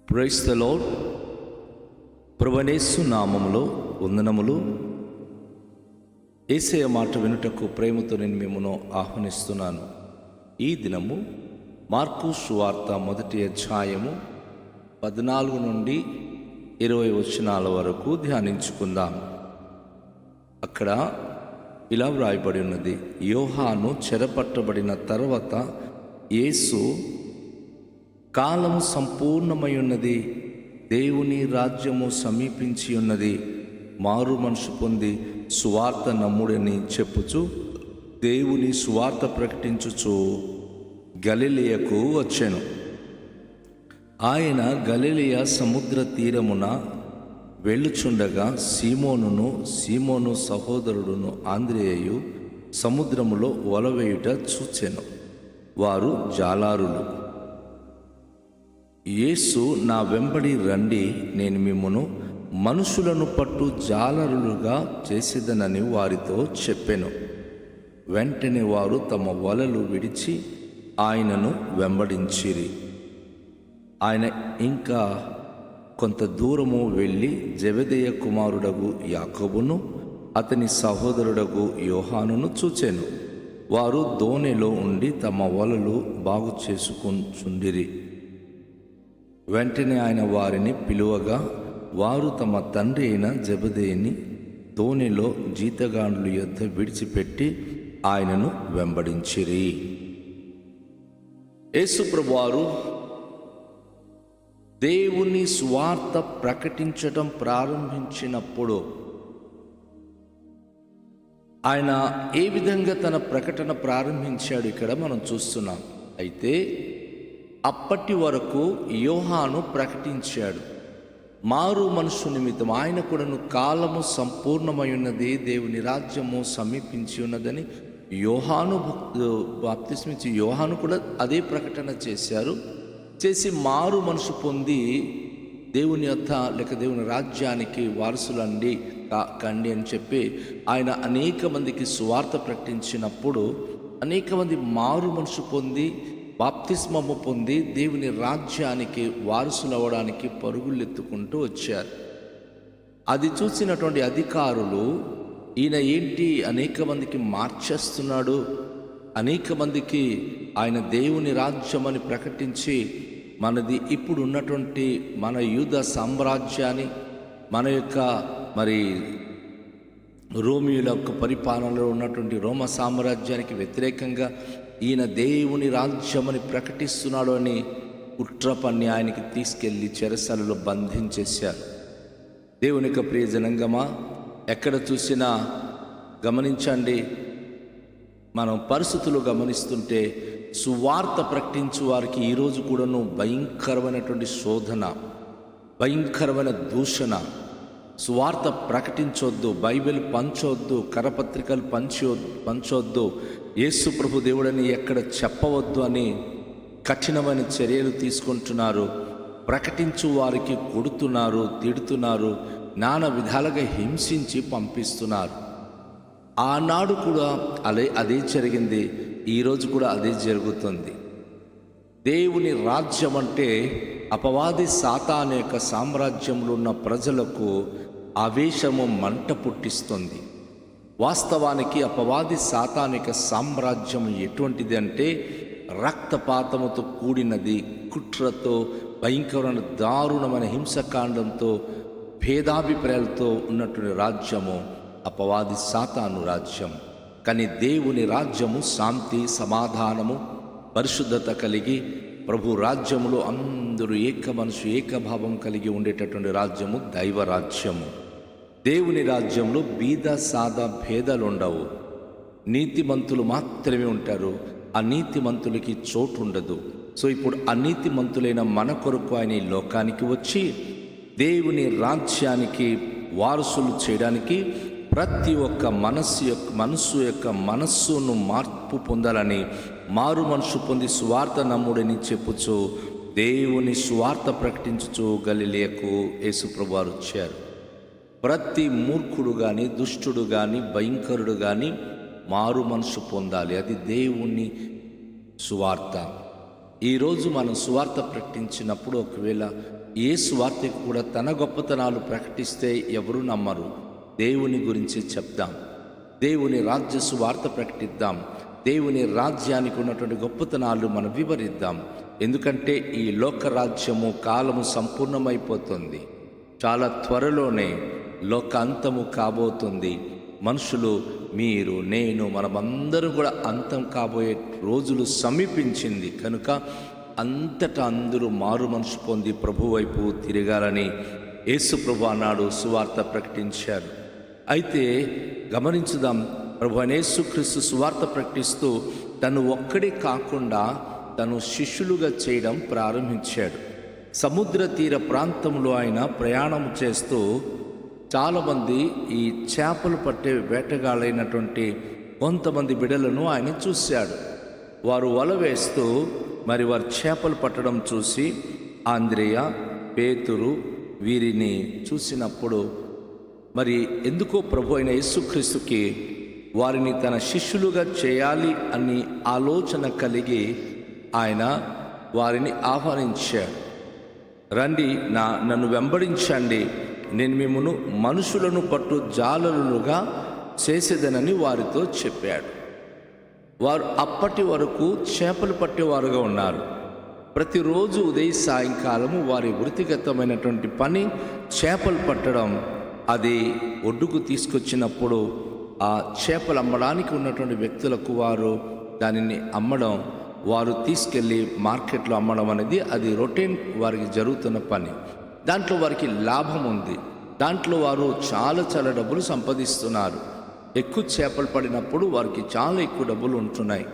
Praise the lord. ప్రభువైన నామములో వందనములు. యేసయ్య మాట వినుటకు ప్రేమతో నేను మిమ్మల్ని ఆహ్వానిస్తున్నాను. ఈ దినము మార్కు సువార్త 1వ అధ్యాయము 14 నుండి 20 వచనాల వరకు ధ్యానించుకుందాం. అక్కడ ఇలా వ్రాయబడి ఉన్నది: యోహాను చెరపట్టబడిన తర్వాత యేసు, కాలము సంపూర్ణమై ఉన్నది, దేవుని రాజ్యము సమీపించి ఉన్నది, మారు మనసు పొంది సువార్త నమ్ముడని చెప్పుచు దేవుని సువార్త ప్రకటించుచు గలిలయకు వచ్చెను. ఆయన గలిలయ సముద్ర తీరమున వెళ్ళుచుండగా సీమోను సహోదరుడును ఆంద్రేయు సముద్రములో వలవేయుట చూచెను. వారు జాలారులు. యేసు, నా వెంబడి రండి, నేను మిమ్మును మనుషులను పట్టు జాలరులుగా చేసేదనని వారితో చెప్పెను. వెంటనే వారు తమ వలలు విడిచి ఆయనను వెంబడించిరి. ఆయన ఇంకా కొంత దూరము వెళ్ళి జెబెదయి కుమారుడగు యాకోబును అతని సహోదరుడగు యోహానును చూచెను. వారు దోణిలో ఉండి తమ వలలు బాగు చేసుకుంచుండిరి. వెంటనే ఆయన వారిని పిలువగా వారు తమ తండ్రి అయిన జెబెదయిని దోణిలో జీతగాండ్ల యొద్ద విడిచిపెట్టి ఆయనను వెంబడించిరి. యేసు ప్రభువారు దేవుని సువార్త ప్రకటించడం ప్రారంభించినప్పుడు ఆయన ఏ విధంగా తన ప్రకటన ప్రారంభించాడు ఇక్కడ మనం చూస్తున్నాం. అయితే అప్పటి వరకు యోహాను ప్రకటించాడు, మారు మనసు నిమిత్తం ఆయన కూడాను కాలము సంపూర్ణమై ఉన్నది, దేవుని రాజ్యము సమీపించి ఉన్నదని యోహాను బాప్తిస్మిచ్చి యోహాను కూడా అదే ప్రకటన చేసి మారు మనసు పొంది దేవుని యొద్ద లేక దేవుని రాజ్యానికి వారసులండి కండి అని చెప్పి ఆయన అనేక మందికి సువార్త ప్రకటించినప్పుడు అనేక మంది మారు మనసు పొంది బాప్తిస్మము పొంది దేవుని రాజ్యానికి వారసులవ్వడానికి పరుగులెత్తుకుంటూ వచ్చారు. అది చూసినటువంటి అధికారులు, ఈయన ఏంటి అనేక మందికి మార్చేస్తున్నాడు, అనేక మందికి ఆయన దేవుని రాజ్యమని ప్రకటించి మనది ఇప్పుడు ఉన్నటువంటి మన యూద సామ్రాజ్యాన్ని, మన యొక్క రోమియుల యొక్క పరిపాలనలో ఉన్నటువంటి రోమ సామ్రాజ్యానికి వ్యతిరేకంగా ఈయన దేవుని రాజ్యమని ప్రకటిస్తున్నాడు అని కుట్ర పన్ని ఆయనకి తీసుకెళ్ళి చెరసాలలో బంధించేశారు. దేవుని యొక్క ప్రియ జనంగమా, ఎక్కడ చూసినా గమనించండి, మనం పరిస్థితులు గమనిస్తుంటే సువార్త ప్రకటించు వారికి ఈరోజు కూడాను భయంకరమైనటువంటి శోధన, భయంకరమైన దూషణ. సువార్త ప్రకటించొద్దు, బైబిల్ పంచొద్దు, కరపత్రికలు పంచొద్దు, యేసు ప్రభు దేవుడని ఎక్కడ చెప్పవద్దు అని కఠినమైన చర్యలు తీసుకుంటున్నారు. ప్రకటించు వారికి కొడుతున్నారు, తిడుతున్నారు, నానా విధాలుగా హింసించి పంపిస్తున్నారు. ఆనాడు కూడా అదే జరిగింది, ఈరోజు కూడా అదే జరుగుతుంది. దేవుని రాజ్యం అంటే అపవాది సాతాను యొక్క సామ్రాజ్యంలో ఉన్న ప్రజలకు ఆవేశము, మంట పుట్టిస్తుంది. వాస్తవానికి అపవాది సాతాను యొక్క సామ్రాజ్యం ఎటువంటిది అంటే రక్తపాతముతో కూడినది, కుట్రతో, భయంకరమైన దారుణమైన హింసకాండంతో, భేదాభిప్రాయాలతో ఉన్నటువంటి రాజ్యము అపవాది సాతాను రాజ్యం. కానీ దేవుని రాజ్యము శాంతి, సమాధానము, పరిశుద్ధత కలిగి ప్రభు రాజ్యములో అందరూ ఏక మనసు, ఏకభావం కలిగి ఉండేటటువంటి రాజ్యము దైవ రాజ్యము. దేవుని రాజ్యంలో బీద సాదా భేదాలు ఉండవు. నీతిమంతులు మాత్రమే ఉంటారు, అనీతిమంతులకి చోటు ఉండదు. సో ఇప్పుడు అనీతిమంతులైన మన కొరకు ఆయన ఈ లోకానికి వచ్చి దేవుని రాజ్యానికి వారసులు చేయడానికి ప్రతి ఒక్క మనస్సును మార్పు పొందాలని మారు మనసు పొంది సువార్త నమ్ముడని చెప్పుచు దేవుని సువార్త ప్రకటించుచు గలిలయకు యేసుప్రభు వారు వచ్చారు. ప్రతి మూర్ఖుడు కానీ, దుష్టుడు కానీ, భయంకరుడు కానీ మారు మనసు పొందాలి. అది దేవుని సువార్త. ఈరోజు మనం సువార్త ప్రకటించినప్పుడు ఒకవేళ ఏ సువార్తకు కూడా తన గొప్పతనాలు ప్రకటిస్తే ఎవరు నమ్మరు. దేవుని గురించి చెప్దాం, దేవుని రాజ్య సువార్త ప్రకటిద్దాం, దేవుని రాజ్యానికి ఉన్నటువంటి గొప్పతనాలు మనం వివరిద్దాం. ఎందుకంటే ఈ లోక రాజ్యము కాలము సంపూర్ణమైపోతుంది. చాలా త్వరలోనే లోక అంతము కాబోతుంది. మనుషులు, మీరు, నేను, మనమందరం కూడా అంతం కాబోయే రోజులు సమీపించింది. కనుక అంతటా అందరూ మారు మనసు పొంది ప్రభు వైపు తిరగాలని యేసు ప్రభు అన్నాడు, సువార్త ప్రకటించారు. అయితే గమనించుదాం, ప్రభు అయిన యేసుక్రీస్తు సువార్త ప్రకటిస్తూ తను ఒక్కడే కాకుండా తను శిష్యులుగా చేయడం ప్రారంభించాడు. సముద్ర తీర ప్రాంతంలో ఆయన ప్రయాణం చేస్తూ చాలామంది ఈ చేపలు పట్టే వేటగాళ్ళైనటువంటి కొంతమంది బిడ్డలను ఆయన చూశాడు. వారు వల వేస్తూ మరి వారు చేపలు పట్టడం చూసి ఆంద్రేయ, పేతురు వీరిని చూసినప్పుడు మరి ఎందుకో ప్రభు అయిన యేసుక్రీస్తుకి వారిని తన శిష్యులుగా చేయాలి అని ఆలోచన కలిగి ఆయన వారిని ఆహ్వానించాడు. రండి, నన్ను వెంబడించండి, నేను మిమ్మును మనుషులను పట్టు జాలరులుగా చేసేదనని వారితో చెప్పాడు. వారు అప్పటి వరకు చేపలు పట్టేవారుగా ఉన్నారు. ప్రతిరోజు ఉదయం సాయంకాలము వారి వృత్తిగతమైనటువంటి పని చేపలు పట్టడం. అది ఒడ్డుకు తీసుకొచ్చినప్పుడు ఆ చేపలు అమ్మడానికి ఉన్నటువంటి వ్యక్తులకు వారు దానిని అమ్మడం, వారు తీసుకెళ్ళి మార్కెట్లో అమ్మడం అనేది అది రొటీన్ వారికి జరుగుతున్న పని. దాంట్లో వారికి లాభం ఉంది. దాంట్లో వారు చాలా డబ్బులు సంపాదిస్తున్నారు. ఎక్కువ చేపలు పడినప్పుడు వారికి చాలా ఎక్కువ డబ్బులు ఉంటున్నాయి.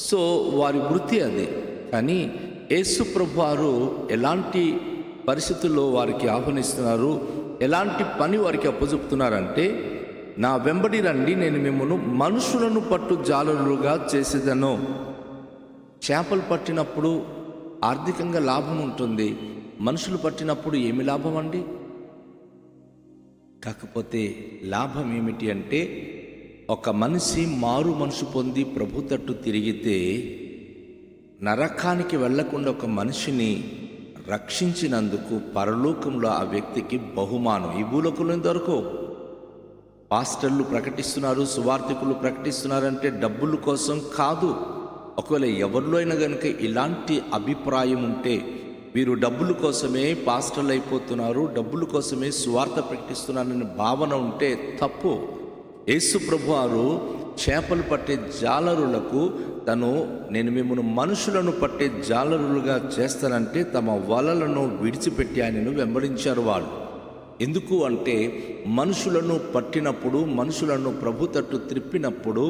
సో వారి వృత్తి అది. కానీ యేసు ప్రభు వారు ఎలాంటి పరిస్థితుల్లో వారికి ఆహ్వానిస్తున్నారు, ఎలాంటి పని వారికి అప్పచెప్తున్నారంటే, నా వెంబడి రండి, నేను మిమ్మల్ని మనుషులను పట్టు జాలరులుగా చేసేదను. చేపలు పట్టినప్పుడు ఆర్థికంగా లాభం ఉంటుంది, మనుషులు పట్టినప్పుడు ఏమి లాభం అండి? కాకపోతే లాభం ఏమిటి అంటే, ఒక మనిషి మారు మనసు పొంది ప్రభు తట్టు తిరిగితే నరకానికి వెళ్లకుండా ఒక మనిషిని రక్షించినందుకు పరలోకంలో ఆ వ్యక్తికి బహుమానం. ఈ భూలోకంలో దొరకవు. పాస్టర్లు ప్రకటిస్తున్నారు, సువార్థికులు ప్రకటిస్తున్నారంటే డబ్బుల కోసం కాదు. ఒకవేళ ఎవరిలో అయినా కనుక ఇలాంటి అభిప్రాయం ఉంటే, వీరు డబ్బుల కోసమే పాస్టర్లు అయిపోతున్నారు, డబ్బుల కోసమే సువార్త ప్రకటిస్తున్నారనే భావన ఉంటే తప్పు. యేసు ప్రభు వారు చేపలు పట్టే జాలరులకు నేను మిమ్మల్ని మనుషులను పట్టే జాలరులుగా చేస్తానంటే తమ వలలను విడిచిపెట్టి ఆయనను వెంబడించారు వాళ్ళు. ఎందుకు అంటే, మనుషులను పట్టినప్పుడు, మనుషులను ప్రభు తట్టు త్రిప్పినప్పుడు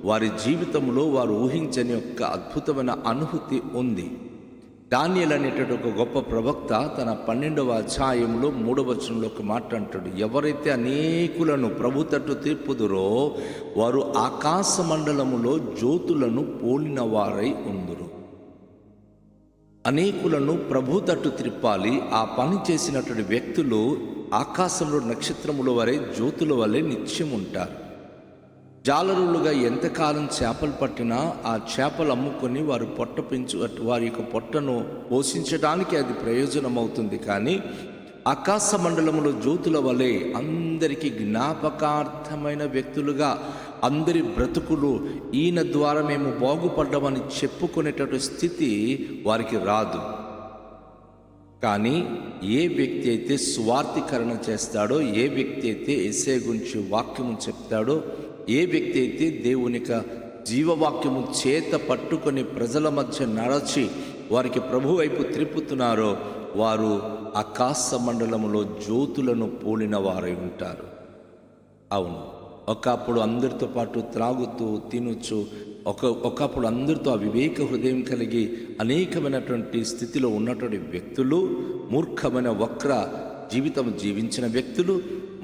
వారి జీవితంలో వారు ఊహించని ఒక అద్భుతమైన అనుభూతి ఉంది. దానియేలు అనేటువంటి ఒక గొప్ప ప్రవక్త తన 12వ అధ్యాయంలో 3వ వచనంలో ఒక మాట అంటాడు, ఎవరైతే అనేకులను ప్రభు తట్టు త్రిప్పుదురో వారు ఆకాశ మండలములో జ్యోతులను పోలిన వారై ఉందురు. అనేకులను ప్రభు తట్టు త్రిప్పాలి. ఆ పని చేసినటువంటి వ్యక్తులు ఆకాశంలో నక్షత్రముల వలె, జ్యోతుల వలె నిత్యం ఉంటారు. జాలరులుగా ఎంతకాలం చేపలు పట్టినా ఆ చేపలు అమ్ముకొని వారి వారి యొక్క పొట్టను పోషించడానికి అది ప్రయోజనం అవుతుంది. కానీ ఆకాశ మండలములో జ్యోతుల వలె అందరికీ జ్ఞాపకార్థమైన వ్యక్తులుగా, అందరి బ్రతుకులు ఈయన ద్వారా మేము బాగుపడ్డామని చెప్పుకునేటటువంటి స్థితి వారికి రాదు. కానీ ఏ వ్యక్తి అయితే స్వార్థీకరణ చేస్తాడో, ఏ వ్యక్తి అయితే యేసయ్య గురించి వాక్యము చెప్తాడో, ఏ వ్యక్తి అయితే దేవుని జీవవాక్యము చేత పట్టుకొని ప్రజల మధ్య నడచి వారికి ప్రభు వైపు త్రిప్పుతున్నారో వారు ఆకాశ మండలములో జ్యోతులను పోలిన వారై ఉంటారు. అవును, ఒకప్పుడు అందరితో పాటు త్రాగుతూ తినొచ్చు, ఒకప్పుడు అందరితో అవివేక హృదయం కలిగి అనేకమైనటువంటి స్థితిలో ఉన్నటువంటి వ్యక్తులు, మూర్ఖమైన వక్ర జీవితం జీవించిన వ్యక్తులు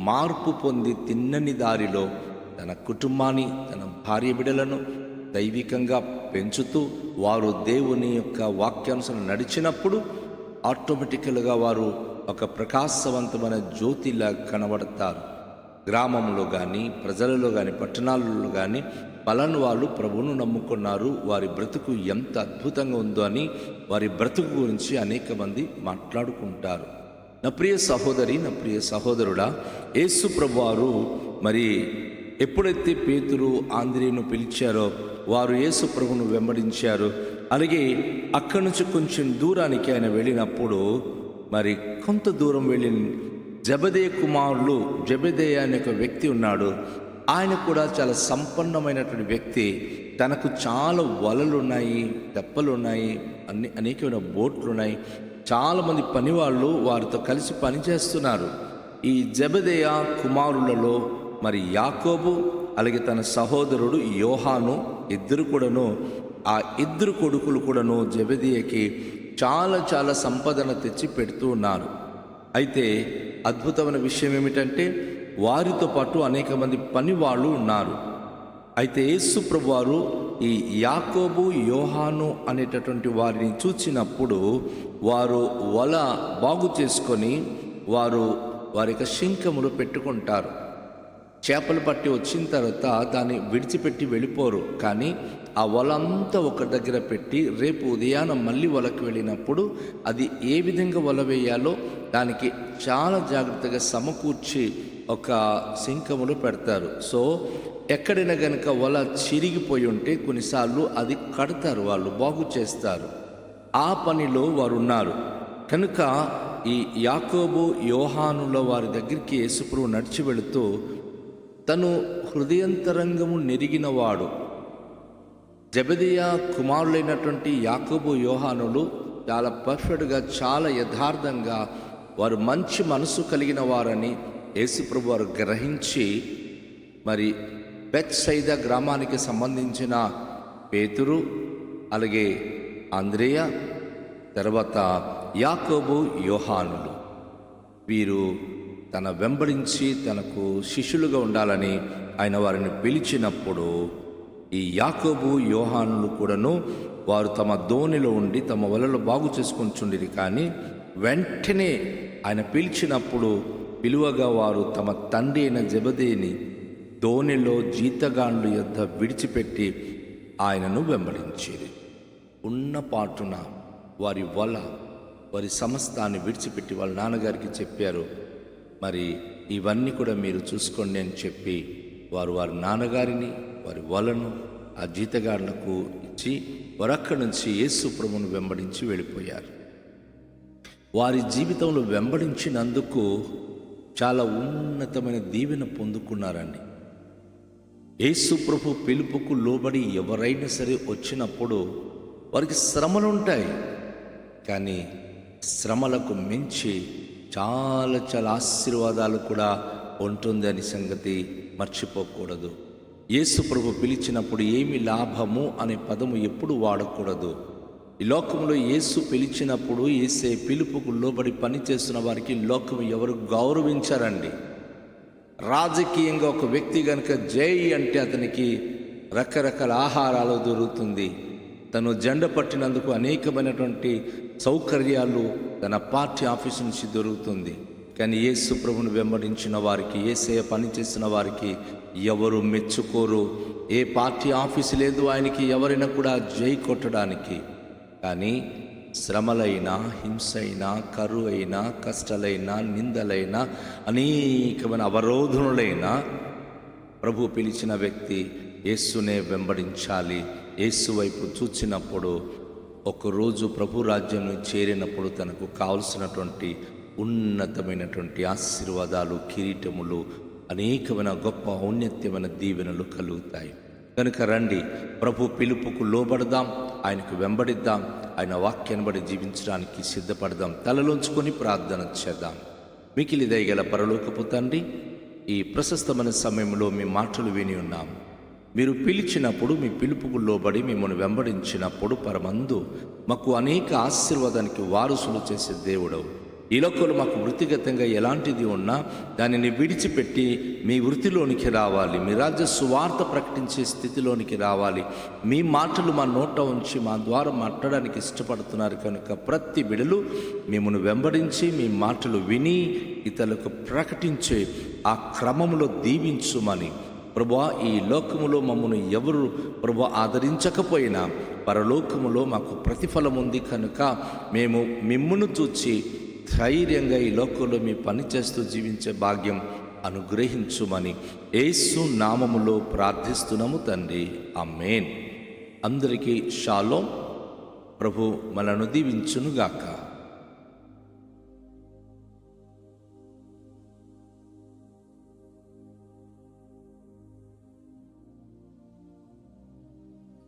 మార్పు పొంది తిన్నని దారిలో తన కుటుంబాన్ని, తన భార్య బిడ్డలను దైవికంగా పెంచుతూ వారు దేవుని యొక్క వాక్యానుసారం నడిచినప్పుడు ఆటోమేటికల్గా వారు ఒక ప్రకాశవంతమైన జ్యోతిలా కనబడతారు. గ్రామంలో కానీ, ప్రజలలో కానీ, పట్టణాలలో కానీ పలానా వాళ్ళు ప్రభువును నమ్ముకున్నారు, వారి బ్రతుకు ఎంత అద్భుతంగా ఉందో అని వారి బ్రతుకు గురించి అనేక మంది మాట్లాడుకుంటారు. నా ప్రియ సహోదరి, నా ప్రియ సహోదరుడా, యేసు ప్రభువారు మరి ఎప్పుడైతే పేతురు ఆంద్రేయును పిలిచారో వారు యేసు ప్రభువును వెంబడించారు. అలాగే అక్కడి నుంచి కొంచెం దూరానికి ఆయన వెళ్ళినప్పుడు మరి కొంత దూరం వెళ్ళిన జెబెదయి కుమారులు, జెబెదయి అనే ఒక వ్యక్తి ఉన్నాడు. ఆయన కూడా చాలా సంపన్నమైనటువంటి వ్యక్తి. తనకు చాలా వలలు ఉన్నాయి, తెప్పలు ఉన్నాయి, అనేకమైన బోట్లు ఉన్నాయి. చాలామంది పనివాళ్ళు వారితో కలిసి పనిచేస్తున్నారు. ఈ జెబెదయి కుమారులలో మరి యాకోబు అలాగే తన సహోదరుడు యోహాను ఆ ఇద్దరు కొడుకులు కూడాను జెబెదయికి చాలా చాలా సంపదను తెచ్చి పెడుతూ ఉన్నారు. అయితే అద్భుతమైన విషయం ఏమిటంటే వారితో పాటు అనేక మంది పని వాళ్ళు ఉన్నారు. అయితే యేసు ప్రభువారు ఈ యాకోబు యోహాను అనేటటువంటి వారిని చూచినప్పుడు వారు వల బాగు చేసుకొని వారి యొక్క శంఖములు పెట్టుకుంటారు. చేపలు పట్టి వచ్చిన తర్వాత దాన్ని విడిచిపెట్టి వెళ్ళిపోరు. కానీ ఆ వల అంతా ఒక దగ్గర పెట్టి రేపు ఉదయాన్నే మళ్ళీ వలకు వెళ్ళినప్పుడు అది ఏ విధంగా వల వేయాలో దానికి చాలా జాగ్రత్తగా సమకూర్చి ఒక శంఖములు పెడతారు. సో ఎక్కడైనా కనుక వల చిరిగిపోయి ఉంటే కొన్నిసార్లు అది కడతారు, వాళ్ళు బాగు చేస్తారు. ఆ పనిలో వారు ఉన్నారు. కనుక ఈ యాకోబు యోహానుల వారి దగ్గరికి యేసుప్రభువు నడిచి వెళుతూ తను హృదయంతరంగము నెరిగినవాడు. జెబెదయి కుమారులైనటువంటి యాకోబు యోహానులు చాలా పర్ఫెక్ట్గా, చాలా యథార్థంగా వారు మంచి మనసు కలిగిన వారని యేసుప్రభు వారు గ్రహించి మరి బెత్సైదా గ్రామానికి సంబంధించిన పేతురు అలాగే అంద్రేయ తర్వాత యాకోబు యోహానులు వీరు తన వెంబడించి తనకు శిష్యులుగా ఉండాలని ఆయన వారిని పిలిచినప్పుడు ఈ యాకోబు యోహానులు కూడాను వారు తమ దోణిలో ఉండి తమ వలలో బాగు చేసుకుంటుండిరి. కానీ వెంటనే ఆయన పిలిచినప్పుడు పిలువగా వారు తమ తండ్రి అయిన జెబెదయిని దోణిలో జీతగాండ్లు యొద్ద విడిచిపెట్టి ఆయనను వెంబడించేది. ఉన్న పాటున వారి సమస్తాన్ని విడిచిపెట్టి వాళ్ళ నాన్నగారికి చెప్పారు, మరి ఇవన్నీ కూడా మీరు చూసుకోండి అని చెప్పి వారి నాన్నగారిని వారి వలను ఆ జీతగాళ్లకు ఇచ్చి వారక్కడి నుంచి యేసు ప్రభువును వెంబడించి వెళ్ళిపోయారు. వారి జీవితంలో వెంబడించినందుకు చాలా ఉన్నతమైన దీవెన పొందుకున్నారండి. యేసు ప్రభు పిలుపుకు లోబడి ఎవరైనా సరే వచ్చినప్పుడు వారికి శ్రమలుంటాయి. కానీ శ్రమలకు మించి చాలా చాలా ఆశీర్వాదాలు కూడా ఉంటుంది అనే సంగతి మర్చిపోకూడదు. యేసు ప్రభు పిలిచినప్పుడు ఏమి లాభము అనే పదము ఎప్పుడు వాడకూడదు. ఈ లోకంలో యేసు పిలిచినప్పుడు యేసే పిలుపుకు లోబడి పనిచేస్తున్న వారికి లోకం ఎవరు గౌరవించారండి. రాజకీయంగా ఒక వ్యక్తి కనుక జై అంటే అతనికి రకరకాల ఆహారాలు దొరుకుతుంది. తను జెండా పట్టినందుకు అనేకమైనటువంటి సౌకర్యాలు తన పార్టీ ఆఫీసు నుంచి దొరుకుతుంది. కానీ యేసు ప్రభువును వెంబడించిన వారికి, యేసయ్య పనిచేసిన వారికి ఎవరు మెచ్చుకోరు. ఏ పార్టీ ఆఫీసు లేదు ఆయనకి ఎవరైనా కూడా జై కొట్టడానికి. కానీ శ్రమలైనా, హింస అయినా, కరువు అయినా, కష్టాలైనా, నిందలైనా, అనేకమైన అవరోధనలైనా ప్రభు పిలిచిన వ్యక్తి యేసునే వెంబడించాలి. యేసు వైపు చూచినప్పుడు ఒకరోజు ప్రభు రాజ్యం చేరినప్పుడు తనకు కావలసినటువంటి ఉన్నతమైనటువంటి ఆశీర్వాదాలు, కిరీటములు, అనేకమైన గొప్ప ఔన్నత్యమైన దీవెనలు కలుగుతాయి. కనుక రండి, ప్రభు పిలుపుకు లోబడదాం, ఆయనకు వెంబడిద్దాం, ఆయన వాక్యాన్ని బట్టి జీవించడానికి సిద్ధపడదాం. తలలోంచుకొని ప్రార్థన చేద్దాం. మికిలి దయగల పరలోకపు తండ్రి, ఈ ప్రశస్తమైన సమయంలో మీ మాటలు విని ఉన్నాం. మీరు పిలిచినప్పుడు, మీ పిలుపుకు లోబడి మిమ్మల్ని వెంబడించినప్పుడు పరమందు మాకు అనేక ఆశీర్వాదానికి వారసులు చేసే దేవుడవు. ఈ లోకంలో మాకు వృత్తిగతంగా ఎలాంటిది ఉన్నా దానిని విడిచిపెట్టి మీ వృత్తిలోనికి రావాలి, మీ రాజ్య సువార్త ప్రకటించే స్థితిలోనికి రావాలి. మీ మాటలు మా నోట ఉంచి మా ద్వారా మాట్లాడడానికి ఇష్టపడుతున్నారు. కనుక ప్రతి బిడలు మిమ్మల్ని వెంబడించి మీ మాటలు విని ఇతరులకు ప్రకటించే ఆ క్రమంలో దీవించుమని ప్రభువా, ఈ లోకములో మమ్మల్ని ఎవరు ప్రభువా ఆదరించకపోయినా పరలోకములో మాకు ప్రతిఫలం ఉంది కనుక మేము మిమ్మును చూచి ధైర్యంగా ఈ లోకంలో మీ పని చేస్తూ జీవించే భాగ్యం అనుగ్రహించుమని యేసు నామములో ప్రార్థిస్తున్నాము తండ్రి, ఆమేన్. అందరికీ షాలోం. ప్రభు మనను దీవించునుగాక.